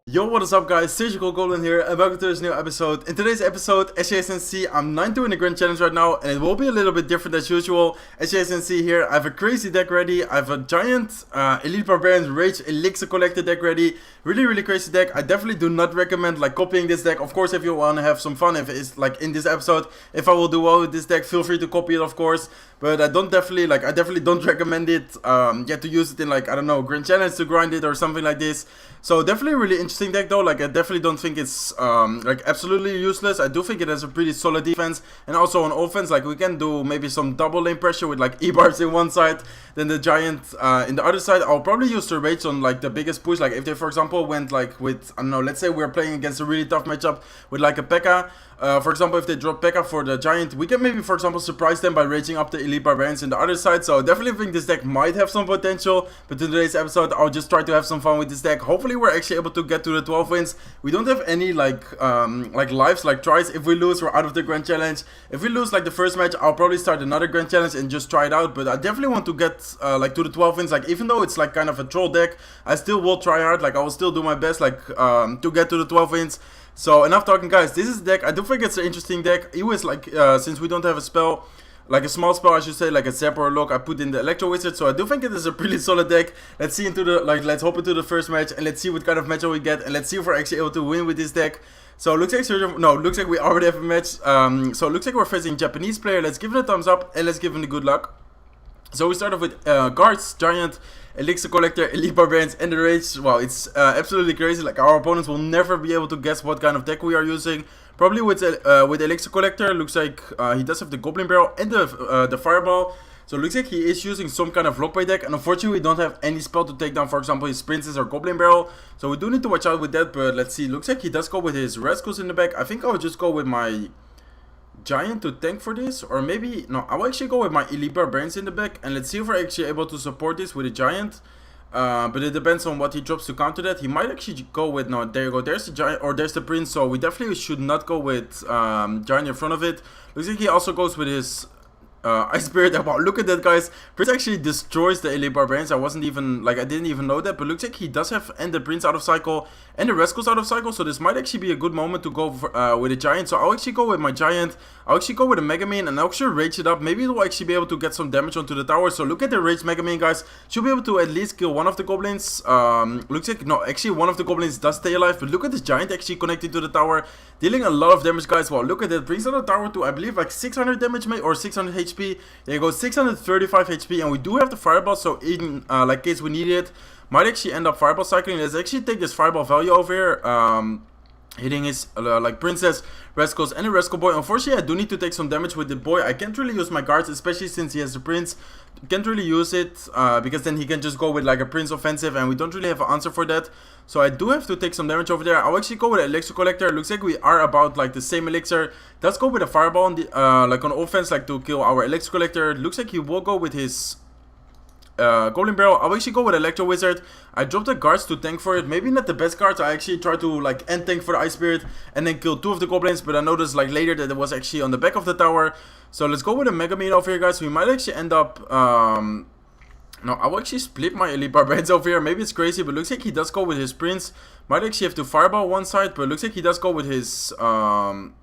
Yo, what is up guys, SurgicalGoblin here and welcome to this new episode. In today's episode, as you guys can see, I'm 9-2 in the Grand Challenge right now and it will be a little bit different as usual. As you guys can see here, I have a crazy deck ready. I have a giant Elite Barbarians Rage Elixir Collector deck ready. Really crazy deck. I definitely do not recommend like copying this deck. Of course, if you want to have some fun, if it's like in this episode, if I will do well with this deck, feel free to copy it of course. But I definitely don't recommend it, to use it in like, I don't know, Grand Challenge to grind it or something like this. So definitely a really interesting deck though. Like I definitely don't think it's like absolutely useless. I do think it has a pretty solid defense and also on offense. Like we can do maybe some double lane pressure with like E-bars in one side, then the giant in the other side. I'll probably use the Rage on like the biggest push. Like if they for example went like with, I don't know, let's say we're playing against a really tough matchup with like a P.E.K.K.A. For example, if they drop P.E.K.K.A. for the giant, we can maybe for example surprise them by raging up the Elite Barbarians in the other side. So I definitely think this deck might have some potential. But in today's episode, I'll just try to have some fun with this deck. Hopefully we're actually able to get to the 12 wins. We don't have any like lives, like tries. If we lose, we're out of the Grand Challenge. If we lose like the first match, I'll probably start another Grand Challenge and just try it out. But I definitely want to get like to the 12 wins. Like even though it's like kind of a troll deck, I still will try hard. Like I will still do my best like to get to the 12 wins. So enough talking guys, this is the deck. I do think it's an interesting deck. It was like, since we don't have a spell, like a small spell I should say, like a Zap or a Lock, I put in the Electro Wizard. So I do think it is a pretty solid deck. Let's see into the, let's hop into the first match and let's see what kind of matchup we get. And let's see if we're actually able to win with this deck. So looks like looks like we already have a match. So it looks like we're facing a Japanese player. Let's give it a thumbs up and let's give him the good luck. So we start off with guards, giant, elixir collector, elite barbarians, and the rage. Wow, it's absolutely crazy. Like our opponents will never be able to guess what kind of deck we are using. Probably with elixir collector, looks like he does have the goblin barrel and the fireball. So it looks like he is using some kind of lockbait deck, and unfortunately we don't have any spell to take down, for example, his princess or goblin barrel. So we do need to watch out with that. But let's see. Looks like he does go with his rascals in the back. I think I would just go with my giant to tank for this, or maybe no, I will actually go with my elite barbarians in the back and let's see if we're actually able to support this with a giant. But it depends on what he drops to counter that. He might actually go with, no, there you go, there's the giant, or there's the prince. So we definitely should not go with giant in front of it. Looks like he also goes with his Ice Spirit. Wow, look at that guys, Prince actually destroys the elite barbarians. I didn't even know that, but looks like he does have and the prince out of cycle and the rascals out of cycle. So this might actually be a good moment to go for, with a giant. So I'll actually go with my giant. I'll actually go with a Mega Man and I'll actually rage it up. Maybe it will actually be able to get some damage onto the tower. So look at the rage Mega Man guys, should be able to at least kill one of the goblins. Looks like, no, actually one of the goblins does stay alive, but look at this giant actually connecting to the tower, dealing a lot of damage guys. Wow, look at that, brings down the tower to I believe like 600 damage or 600 HP. There you go, 635 HP, and we do have the fireball, so in like case we need it, might actually end up fireball cycling. Let's actually take this fireball value over here, hitting his like princess, rascals, and the rascal boy. Unfortunately, I do need to take some damage with the boy. I can't really use my guards, especially since he has the prince. Can't really use it because then he can just go with like a prince offensive, and we don't really have an answer for that. So I do have to take some damage over there. I'll actually go with an elixir collector. Looks like we are about like the same elixir. Let's go with a fireball on the like on offense, like to kill our elixir collector. Looks like he will go with his goblin barrel. I'll actually go with electro wizard. I dropped the guards to tank for it. Maybe not the best guards. I actually tried to like end tank for the ice spirit and then kill two of the goblins, but I noticed like later that it was actually on the back of the tower. So let's go with a Mega Man over here guys. We might actually end up no, I will actually split my elite barbarians over here. Maybe it's crazy, but looks like he does go with his prince. Might actually have to fireball one side, but looks like he does go with his goblin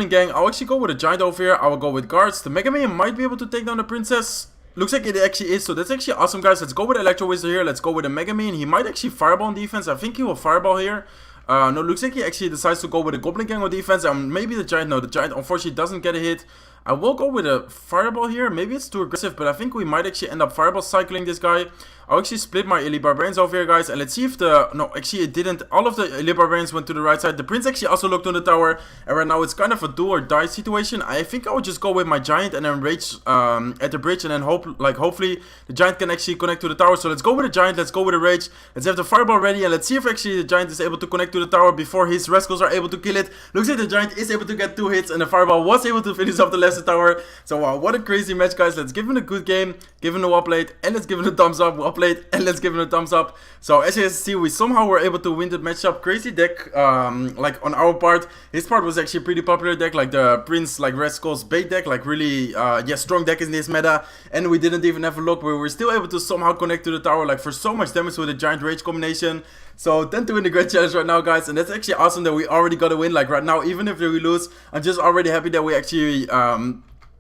gang. I'll actually go with a giant over here. I will go with guards. The Mega Man might be able to take down the princess. Looks like it actually is, so that's actually awesome guys. Let's go with Electro Wizard here. Let's go with a Mega Man. He might actually fireball on defense. I think he will fireball here. No, looks like he actually decides to go with a Goblin Gang on defense. Maybe the Giant, no, the Giant unfortunately doesn't get a hit. I will go with a Fireball here. Maybe it's too aggressive, but I think we might actually end up Fireball cycling this guy. I'll actually split my Elite Barbarians over here, guys. And let's see if the... No, actually it didn't. All of the Elite Barbarians went to the right side. The Prince actually also looked on the tower. And right now it's kind of a do or die situation. I think I would just go with my Giant and then rage at the bridge. And then hopefully the Giant can actually connect to the tower. So let's go with the Giant. Let's go with the rage. Let's have the Fireball ready. And let's see if actually the Giant is able to connect to the tower before his rascals are able to kill it. Looks like the Giant is able to get 2 hits. And the Fireball was able to finish off the last tower. So wow, what a crazy match, guys. Let's give him a good game. Give him a well played. And let's give him a thumbs up. Well played. And let's give him a thumbs up. So as you guys see, we somehow were able to win the matchup. Crazy deck, like on our part. His part was actually a pretty popular deck, like the Prince, like Rascals bait deck, like really, yeah, strong deck in this meta. And we didn't even have a look, but we were still able to somehow connect to the tower, like for so much damage with a Giant Rage combination. So 10-2 in the Grand Challenge right now, guys, and that's actually awesome that we already got a win. Like right now, even if we lose, I'm just already happy that we actually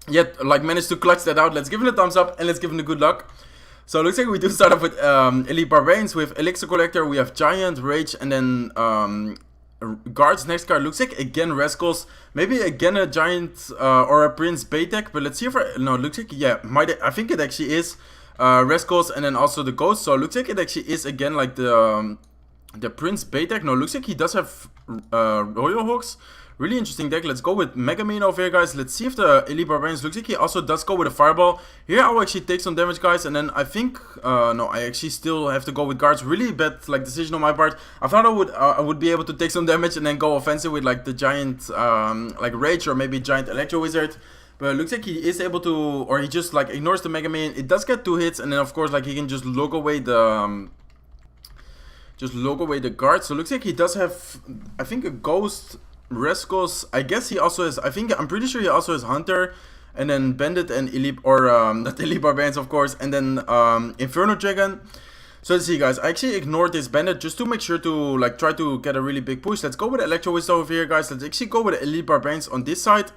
managed to clutch that out. Let's give him a thumbs up and let's give him the good luck. So it looks like we do start off with Elite Barbarians. We have Elixir Collector, we have Giant, Rage, and then Guards. Next card looks like again Rascals, maybe again a Giant or a Prince Bay deck, but let's see if no, it looks like, yeah, I think it actually is Rascals and then also the Ghost. So it looks like it actually is again like the Prince Bay deck. No, it looks like he does have Royal Hooks. Really interesting deck. Let's go with Mega Man over here, guys. Let's see if the Elite Barbarians, looks like he also does go with a Fireball. Here I'll actually take some damage, guys, and then I think no, I actually still have to go with Guards. Really bad like decision on my part. I thought I would be able to take some damage and then go offensive with like the Giant like Rage or maybe Giant Electro Wizard. But it looks like he is able to, or he just like ignores the Mega Man. It does get 2 hits, and then of course like he can just log away the Guards. So it looks like he does have, I think, a Ghost, Rascals. I guess he also has, I'm pretty sure he also has Hunter, and then Bandit and Elite, or not Elite Barbarians of course, and then Inferno Dragon. So let's see, guys, I actually ignored this Bandit just to make sure to like try to get a really big push. Let's go with Electro Wizard over here, guys. Let's actually go with Elite Barbarians on this side,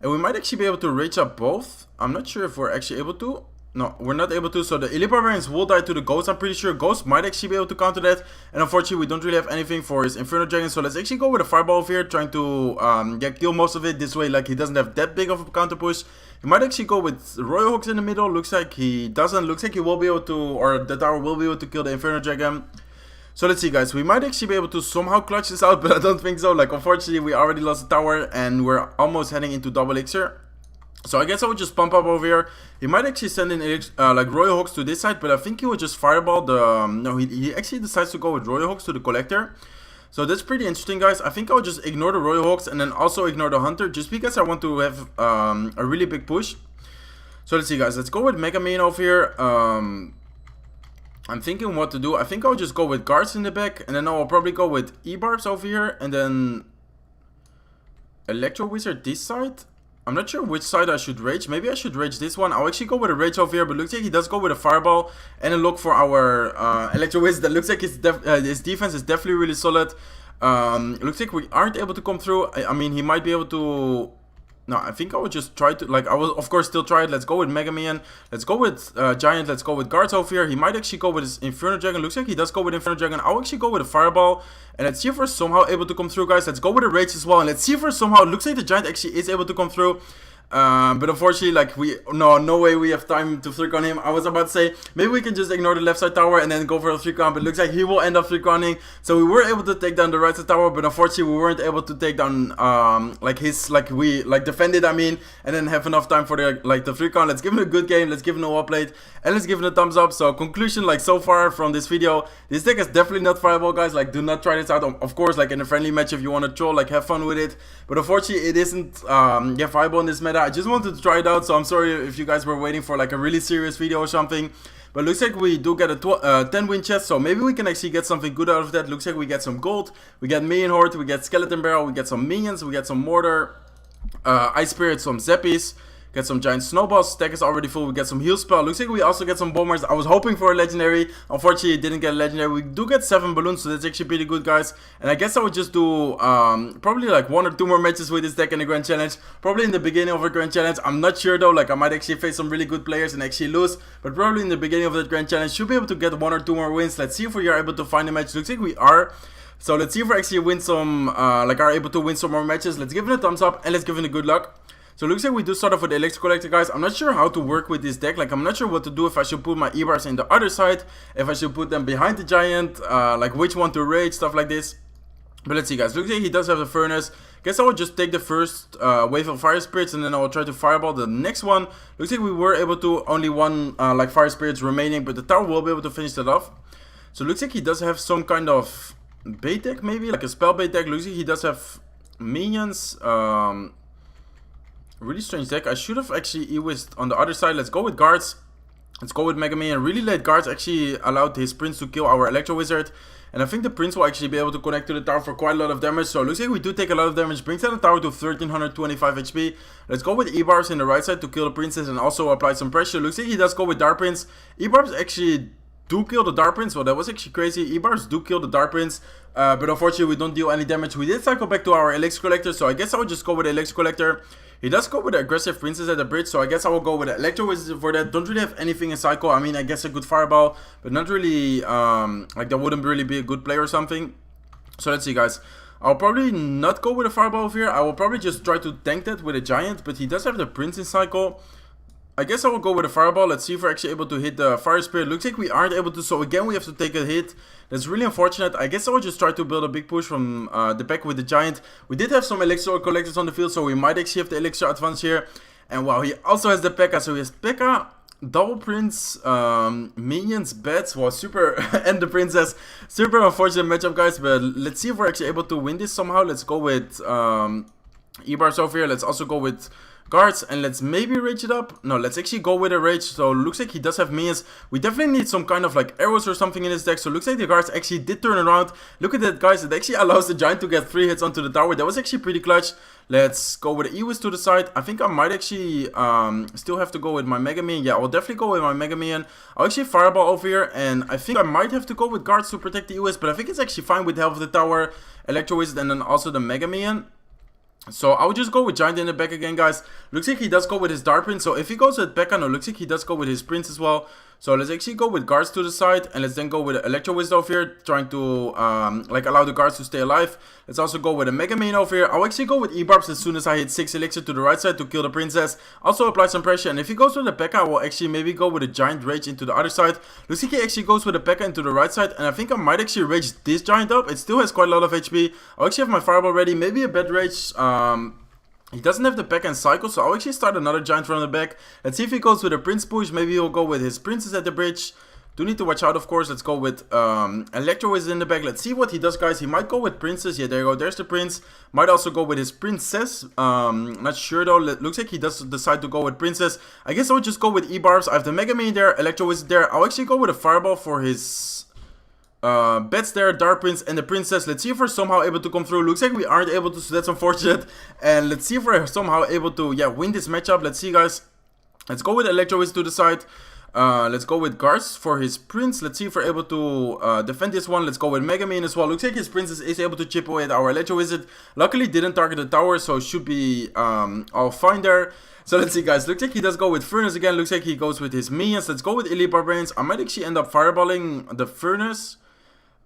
and we might actually be able to rage up both. I'm not sure if we're actually able to. No, we're not able to, so the Elite Barbarians will die to the Ghost. I'm pretty sure Ghost might actually be able to counter that, and unfortunately we don't really have anything for his Inferno Dragon, so let's actually go with a Fireball over here, trying to kill most of it. This way, like, he doesn't have that big of a counter push. He might actually go with Royal Hooks in the middle. Looks like he doesn't. Looks like he will be able to, or the tower will be able to kill the Inferno Dragon. So let's see, guys, we might actually be able to somehow clutch this out, but I don't think so. Like, unfortunately we already lost the tower, and we're almost heading into double elixir. So I guess I would just pump up over here. He might actually send in like Royal Hooks to this side, but I think he would just Fireball the... no, he actually decides to go with Royal Hooks to the Collector. So that's pretty interesting, guys. I think I would just ignore the Royal Hooks and then also ignore the Hunter, just because I want to have a really big push. So let's see, guys. Let's go with Mega Man over here. I'm thinking what to do. I think I'll just go with Guards in the back, and then I'll probably go with E-Barbs over here, and then Electro Wizard this side. I'm not sure which side I should rage. Maybe I should rage this one. I'll actually go with a rage over here, but looks like he does go with a Fireball and a look for our Electro Wizard. That looks like his defense is definitely really solid. Looks like we aren't able to come through. I mean, he might be able to... no, I think I would just try to, like, I will of course still try it. Let's go with Mega Man. Let's go with Giant. Let's go with Guards over here. He might actually go with his Inferno Dragon. Looks like he does go with Inferno Dragon. I'll actually go with a Fireball. And let's see if we're somehow able to come through, guys. Let's go with a Rage as well. And let's see if we're somehow, looks like the Giant actually is able to come through. But unfortunately, like, no way we have time to 3-con him. I was about to say, maybe we can just ignore the left side tower and then go for a 3-con, but it looks like he will end up 3-conning. So we were able to take down the right side tower, but unfortunately we weren't able to take down, defend it, I mean, and then have enough time for the 3-con. Let's give him a good game, let's give him a well played, and let's give him a thumbs up. So conclusion, like, so far from this video, this deck is definitely not viable, guys. Like, do not try this out. Of course, like, in a friendly match, if you want to troll, like, have fun with it, but unfortunately it isn't viable in this meta. I just wanted to try it out, so I'm sorry if you guys were waiting for like a really serious video or something. But looks like we do get a 10 win chest, so maybe we can actually get something good out of that. Looks like we get some gold, we get Minion Horde, we get Skeleton Barrel, we get some minions, we get some mortar, Ice Spirit, some Zappies, get some Giant Snowballs. Stack is already full. We get some Heal Spell. Looks like we also get some Bombers. I was hoping for a Legendary. Unfortunately, didn't get a Legendary. We do get 7 Balloons, so that's actually pretty good, guys. And I guess I would just do probably like 1 or 2 more matches with this deck in the Grand Challenge. Probably in the beginning of a Grand Challenge. I'm not sure though. Like, I might actually face some really good players and actually lose. But probably in the beginning of the Grand Challenge, should be able to get 1 or 2 more wins. Let's see if we are able to find a match. Looks like we are. So let's see if we actually win some, are able to win some more matches. Let's give it a thumbs up and let's give it a good luck. So it looks like we do start off with the Elixir Collector, guys. I'm not sure how to work with this deck. Like, I'm not sure what to do, if I should put my E-Bars in the other side, if I should put them behind the Giant, like which one to rage, stuff like this. But let's see, guys. Looks like he does have the Furnace. Guess I will just take the first wave of Fire Spirits, and then I will try to Fireball the next one. Looks like we were able to, only 1 Fire Spirits remaining, but the tower will be able to finish that off. So it looks like he does have some kind of bait deck, maybe, like a spell bait deck. Looks like he does have minions. Really strange deck. I should have actually E-Whisked on the other side. Let's go with Guards. Let's go with Mega Man. Really late Guards actually allowed his Prince to kill our Electro Wizard. And I think the Prince will actually be able to connect to the tower for quite a lot of damage. So it looks like we do take a lot of damage. Brings down the tower to 1325 HP. Let's go with E-Barbs in the right side to kill the Princess and also apply some pressure. Looks like he does go with Dark Prince. E-Barbs actually do kill the Dark Prince. Well, that was actually crazy. E-barbs do kill the Dark Prince, but unfortunately we don't deal any damage. We did cycle back to our Elixir Collector, so I guess I would just go with the Elixir Collector. He does go with the aggressive Princess at the bridge, so I guess I will go with the Electro Wizard for that. Don't really have anything in cycle. I mean, I guess a good Fireball, but not really, like that wouldn't really be a good play or something. So let's see, guys. I'll probably not go with a Fireball over here. I will probably just try to tank that with a Giant, but he does have the Prince in cycle. I guess I will go with a Fireball. Let's see if we're actually able to hit the Fire Spirit. Looks like we aren't able to, so again we have to take a hit. That's really unfortunate. I guess I will just try to build a big push from the back with the Giant. We did have some Elixir Collectors on the field, so we might actually have the Elixir advance here. And wow, he also has the P.E.K.K.A. So he has P.E.K.K.A, Double Prince, Minions, Bats, well, super, and the Princess. Super unfortunate matchup, guys, but let's see if we're actually able to win this somehow. Let's go with E-bars over here. Let's also go with Guards, and let's maybe rage it up. No, let's actually go with a rage. So looks like he does have minions. We definitely need some kind of like arrows or something in his deck. So looks like the Guards actually did turn around. Look at that, guys. It actually allows the Giant to get 3 hits onto the tower. That was actually pretty clutch. Let's go with the E-Wiz to the side. I think I might actually still have to go with my Mega Minion. Yeah, I'll definitely go with my Mega Minion. I'll actually Fireball over here, and I think I might have to go with Guards to protect the E-Wiz, but I think it's actually fine with the help of the tower, Electro Wizard, and then also the Mega Minion. So I would just go with Giant in the back again, guys. Looks like he does go with his Dark Prince. So if he goes with P.E.K.K.A, no, looks like he does go with his Prince as well. So let's actually go with Guards to the side, and let's then go with Electro Wizard over here, trying to like allow the Guards to stay alive. Let's also go with a Mega Minion over here. I'll actually go with E-barbs as soon as I hit 6 Elixir to the right side to kill the Princess. Also apply some pressure, and if he goes with the P.E.K.K.A, I will actually maybe go with a Giant Rage into the other side. Looks like he actually goes with the P.E.K.K.A into the right side, and I think I might actually rage this Giant up. It still has quite a lot of HP. I'll actually have my Fireball ready, maybe a Bad Rage. He doesn't have the P.E.K.K.A in cycle, so I'll actually start another Giant from the back. Let's see if he goes with a Prince push. Maybe he'll go with his Princess at the bridge. Do need to watch out, of course. Let's go with Electro Wizard in the back. Let's see what he does, guys. He might go with Princess. Yeah, there you go. There's the Prince. Might also go with his Princess. Not sure, though. Looks like he does decide to go with Princess. I guess I would just go with E-barbs. I have the Mega Minion there, Electro Wizard there. I'll actually go with a Fireball for his Bats there, Dark Prince, and the Princess. Let's see if we're somehow able to come through. Looks like we aren't able to, so that's unfortunate. And let's see if we're somehow able to, yeah, win this matchup. Let's see, guys. Let's go with Electro Wizard to the side. Let's go with Guards for his Prince. Let's see if we're able to defend this one. Let's go with Mega Minion as well. Looks like his Princess is able to chip away at our Electro Wizard. Luckily didn't target the tower, so should be all fine there. So let's see, guys. Looks like he does go with Furnace again. Looks like he goes with his minions. Let's go with Elite Barbarians. I might actually end up fireballing the Furnace.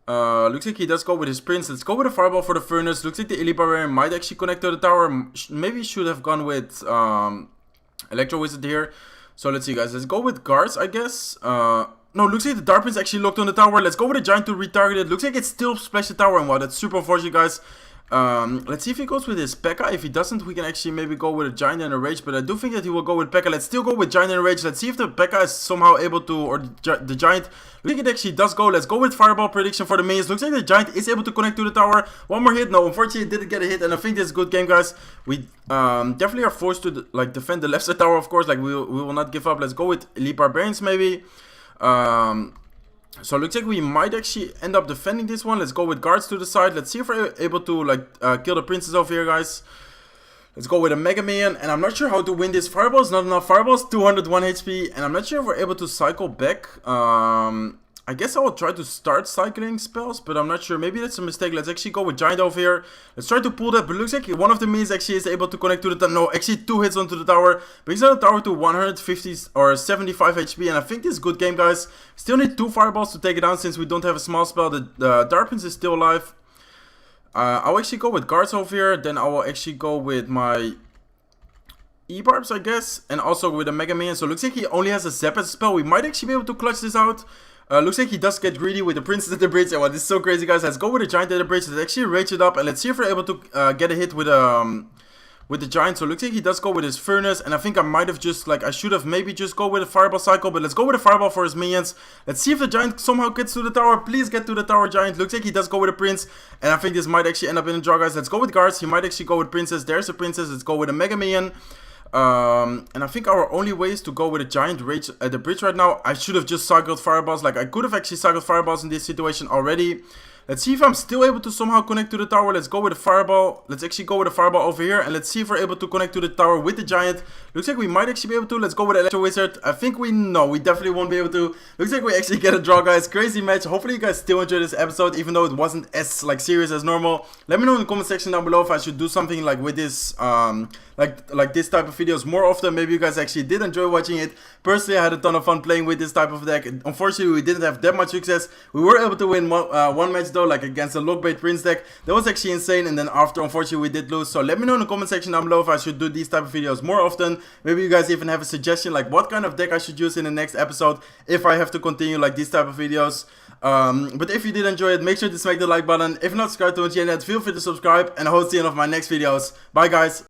Looks like he does go with his Prince. Let's go with a Fireball for the Furnace. Looks like the Elite Barbarian might actually connect to the tower. Maybe should have gone with Electro Wizard here. So let's see, guys. Let's go with Guards, I guess. No, looks like the Dark Prince actually locked on the tower. Let's go with a Giant to retarget it. Looks like it's still splashed the tower. And wow, that's super unfortunate, guys. Let's see if he goes with his P.E.K.K.A. If he doesn't, we can actually maybe go with a Giant and a Rage. But I do think that he will go with P.E.K.K.A. Let's still go with Giant and a Rage. Let's see if the P.E.K.K.A is somehow able to, or the Giant. I think it actually does go. Let's go with Fireball prediction for the minions. Looks like the Giant is able to connect to the tower. One more hit. No, unfortunately it didn't get a hit. And I think this is a good game, guys. We definitely are forced to like defend the left side tower, of course. Like we will not give up. Let's go with Elite Barbarians maybe. So it looks like we might actually end up defending this one. Let's go with Guards to the side. Let's see if we're able to like kill the Princess over here, guys. Let's go with a Mega Minion, and I'm not sure how to win this. Fireball's not enough. Fireball's 201 HP, and I'm not sure if we're able to cycle back. I guess I will try to start cycling spells, but I'm not sure. Maybe that's a mistake. Let's actually go with Giant over here. Let's try to pull that, but it looks like one of the minions actually is able to connect to the tower. No, actually 2 hits onto the tower. Brings down the tower to 150 or 75 HP, and I think this is a good game, guys. Still need 2 Fireballs to take it down since we don't have a small spell. The Dark Prince is still alive. I'll actually go with Guards over here. Then I will actually go with my E-barbs, I guess. And also with a Mega Minion. So it looks like he only has a Zap as a spell. We might actually be able to clutch this out. Looks like he does get greedy with the Princess at the bridge. And wow, this is so crazy, guys. Let's go with the Giant at the bridge. Let's actually rage it up. And let's see if we're able to get a hit with the Giant. So it looks like he does go with his Furnace. And I think I might have just, like, I should have maybe just go with a Fireball cycle. But let's go with a Fireball for his minions. Let's see if the Giant somehow gets to the tower. Please get to the tower, Giant. Looks like he does go with a Prince. And I think this might actually end up in a draw, guys. Let's go with Guards. He might actually go with Princess. There's a Princess. Let's go with a Mega Minion. And I think our only way is to go with a Giant Rage at the bridge right now. I should have just cycled Fireballs. Like, I could have actually cycled Fireballs in this situation already. Let's see if I'm still able to somehow connect to the tower. Let's go with a fireball. Let's actually go with a fireball over here. And let's see if we're able to connect to the tower with the giant. Looks like we might actually be able to. Let's go with Electro Wizard. I think we definitely won't be able to. Looks like we actually get a draw, guys. Crazy match. Hopefully you guys still enjoyed this episode, even though it wasn't as like serious as normal. Let me know in the comment section down below if I should do something like with this like this type of videos more often. Maybe you guys actually did enjoy watching it. Personally, I had a ton of fun playing with this type of deck. Unfortunately, we didn't have that much success. We were able to win one match though, like against a Lockbait Prince deck. That was actually insane, and then after, unfortunately, we did lose. So let me know in the comment section down below if I should do these type of videos more often. Maybe you guys even have a suggestion like what kind of deck I should use in the next episode if I have to continue like these type of videos. But if you did enjoy it, make sure to smack the like button. If not subscribed to my channel, feel free to subscribe, and I hope to see you in one of my next videos. Bye guys.